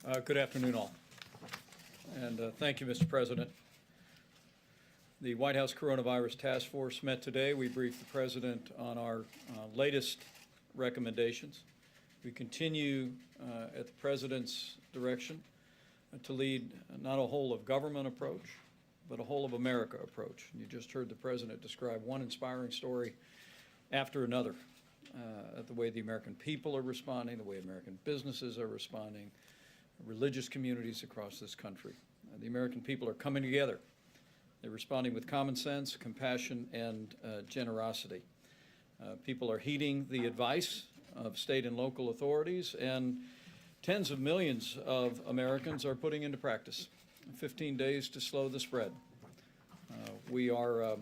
Good afternoon, all. And thank you, Mr. President. The White House Coronavirus Task Force met today. We briefed the President on our latest recommendations. We continue at the President's direction to lead not a whole-of-government approach, but a whole-of-America approach. You just heard the President describe one inspiring story after another at the way the American people are responding, the way American businesses are responding, religious communities across this country. The American people are coming together. They're responding with common sense, compassion, and generosity. People are heeding the advice of state and local authorities, and tens of millions of Americans are putting into practice 15 days to slow the spread. We are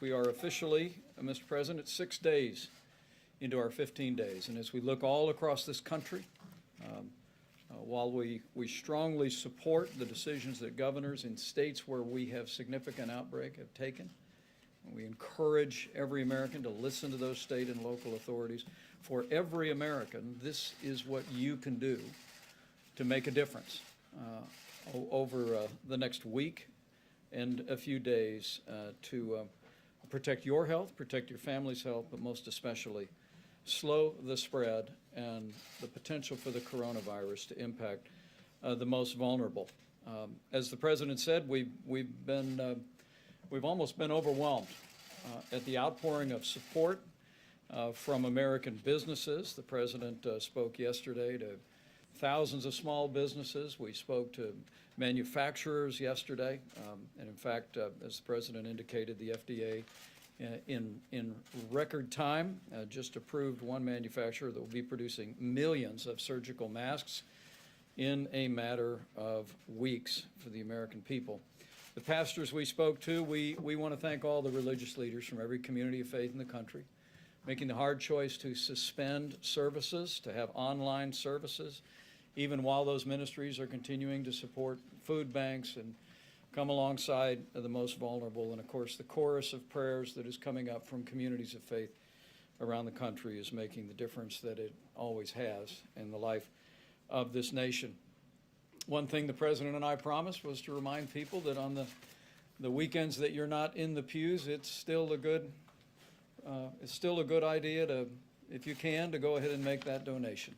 officially, Mr. President, 6 days into our 15 days, and as we look all across this country, while we strongly support the decisions that governors in states where we have significant outbreak have taken, we encourage every American to listen to those state and local authorities. For every American, this is what you can do to make a difference over the next week and a few days to protect your health, protect your family's health, but most especially slow the spread and the potential for the coronavirus to impact the most vulnerable. As the President said, we've almost been overwhelmed at the outpouring of support from American businesses. The President spoke yesterday to thousands of small businesses. We spoke to manufacturers yesterday, and in fact, as the President indicated, the FDA in record time just approved one manufacturer that will be producing millions of surgical masks in a matter of weeks for the American people. The pastors we spoke to, we want to thank all the religious leaders from every community of faith in the country, making the hard choice to suspend services, to have online services, even while those ministries are continuing to support food banks and come alongside the most vulnerable. And of course, the chorus of prayers that is coming up from communities of faith around the country is making the difference that it always has in the life of this nation. One thing the President and I promised was to remind people that on the weekends that you're not in the pews, it's still a good idea to, if you can, to go ahead and make that donation,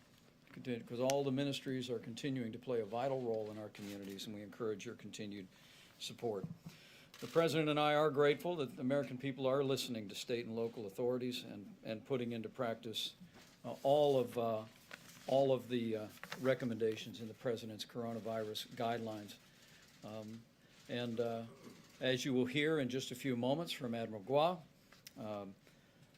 because all the ministries are continuing to play a vital role in our communities, and we encourage your continued support. The President and I are grateful that the American people are listening to state and local authorities and putting into practice all of the recommendations in the President's coronavirus guidelines. As you will hear in just a few moments from Admiral Gua,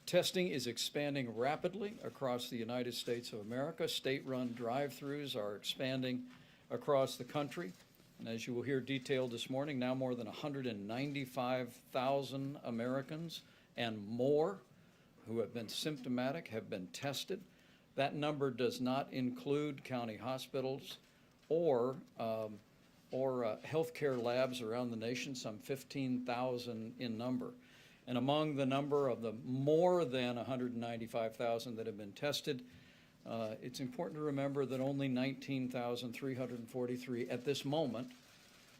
testing is expanding rapidly across the United States of America. State-run drive-thrus are expanding across the country. And as you will hear detailed this morning, now more than 195,000 Americans and more who have been symptomatic have been tested. That number does not include county hospitals or healthcare labs around the nation, some 15,000 in number. And among the number of the more than 195,000 that have been tested, it's important to remember that only 19,343 at this moment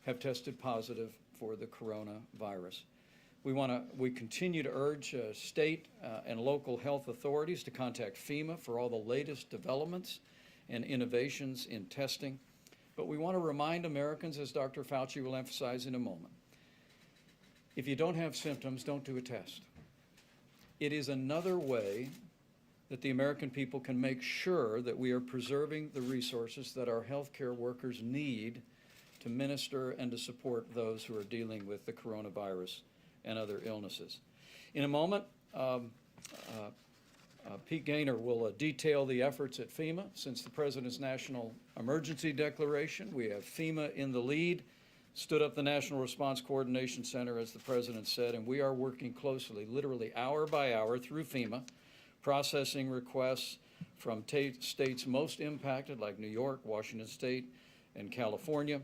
have tested positive for the coronavirus. We continue to urge state and local health authorities to contact FEMA for all the latest developments and innovations in testing. But we want to remind Americans, as Dr. Fauci will emphasize in a moment, if you don't have symptoms, don't do a test. It is another way that the American people can make sure that we are preserving the resources that our healthcare workers need to minister and to support those who are dealing with the coronavirus and other illnesses. In a moment, Pete Gaynor will detail the efforts at FEMA. Since the President's national emergency declaration, we have FEMA in the lead, stood up the National Response Coordination Center, as the President said, and we are working closely, literally hour by hour, through FEMA, processing requests from states most impacted, like New York, Washington State, and California,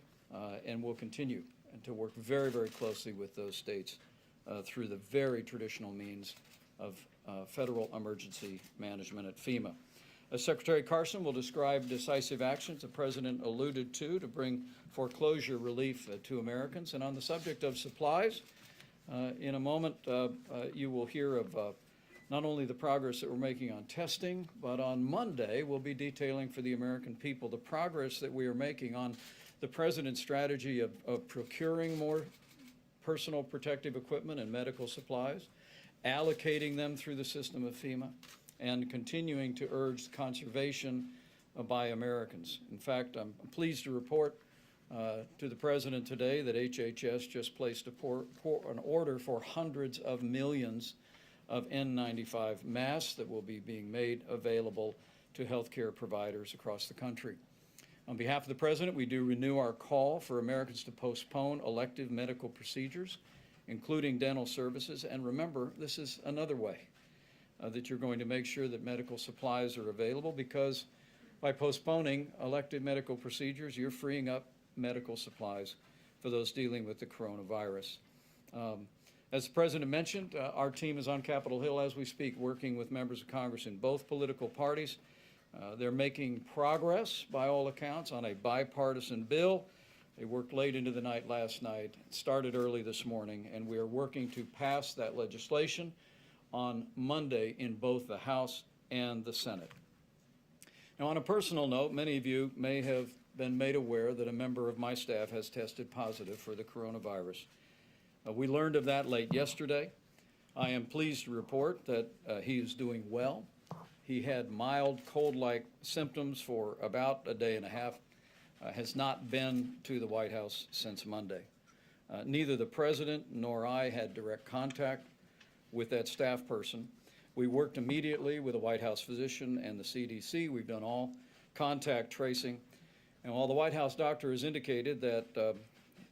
and we'll continue to work very, very closely with those states through the very traditional means of federal emergency management at FEMA. Secretary Carson will describe decisive actions the President alluded to bring foreclosure relief to Americans. And on the subject of supplies, in a moment you will hear of not only the progress that we're making on testing, but on Monday we'll be detailing for the American people the progress that we are making on the President's strategy of procuring more personal protective equipment and medical supplies, allocating them through the system of FEMA, and continuing to urge conservation by Americans. In fact, I'm pleased to report to the President today that HHS just placed an order for hundreds of millions of N95 masks that will be being made available to healthcare providers across the country. On behalf of the President, we do renew our call for Americans to postpone elective medical procedures, including dental services. And remember, this is another way that you're going to make sure that medical supplies are available, because by postponing elective medical procedures, you're freeing up medical supplies for those dealing with the coronavirus. As the President mentioned, our team is on Capitol Hill as we speak, working with members of Congress in both political parties. They're making progress, by all accounts, on a bipartisan bill. They worked late into the night last night, started early this morning, and we are working to pass that legislation on Monday in both the House and the Senate. Now, on a personal note, many of you may have been made aware that a member of my staff has tested positive for the coronavirus. We learned of that late yesterday. I am pleased to report that he is doing well. He had mild cold-like symptoms for about a day and a half, has not been to the White House since Monday. Neither the President nor I had direct contact with that staff person. We worked immediately with the White House physician and the CDC. We've done all contact tracing. And while the White House doctor has indicated that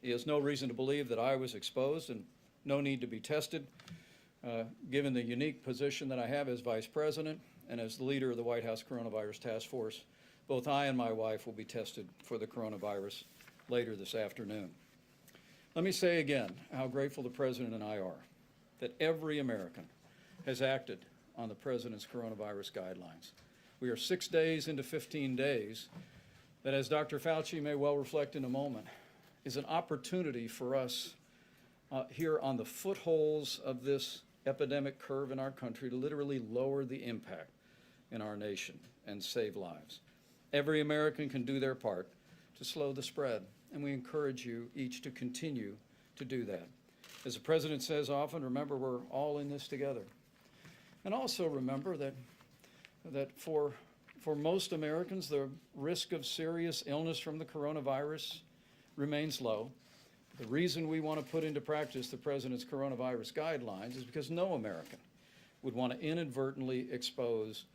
he has no reason to believe that I was exposed and no need to be tested, given the unique position that I have as Vice President and as the leader of the White House Coronavirus Task Force, both I and my wife will be tested for the coronavirus later this afternoon. Let me say again how grateful the President and I are that every American has acted on the President's coronavirus guidelines. We are 6 days into 15 days that, as Dr. Fauci may well reflect in a moment, is an opportunity for us here on the footholds of this epidemic curve in our country to literally lower the impact in our nation and save lives. Every American can do their part to slow the spread, and we encourage you each to continue to do that. As the President says often, remember, we're all in this together. And also remember that for most Americans, the risk of serious illness from the coronavirus remains low. The reason we want to put into practice the President's coronavirus guidelines is because no American would want to inadvertently expose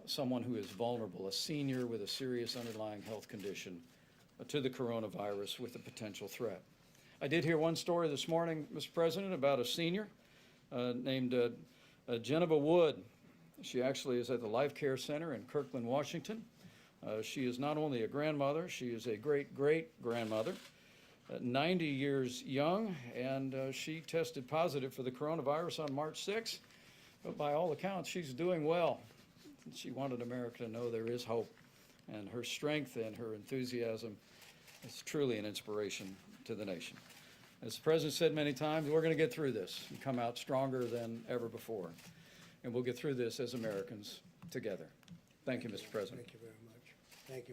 someone who is vulnerable, a senior with a serious underlying health condition, to the coronavirus with a potential threat. I did hear one story this morning, Mr. President, about a senior named Geneva Wood. She actually is at the Life Care Center in Kirkland, Washington. She is not only a grandmother, she is a great-great-grandmother, 90 years young, and she tested positive for the coronavirus on March 6th. But by all accounts, she's doing well. She wanted America to know there is hope, and her strength and her enthusiasm is truly an inspiration to the nation. As the President said many times, we're going to get through this and come out stronger than ever before. And we'll get through this as Americans together. Thank you, Mr. President. Thank you very much. Thank you.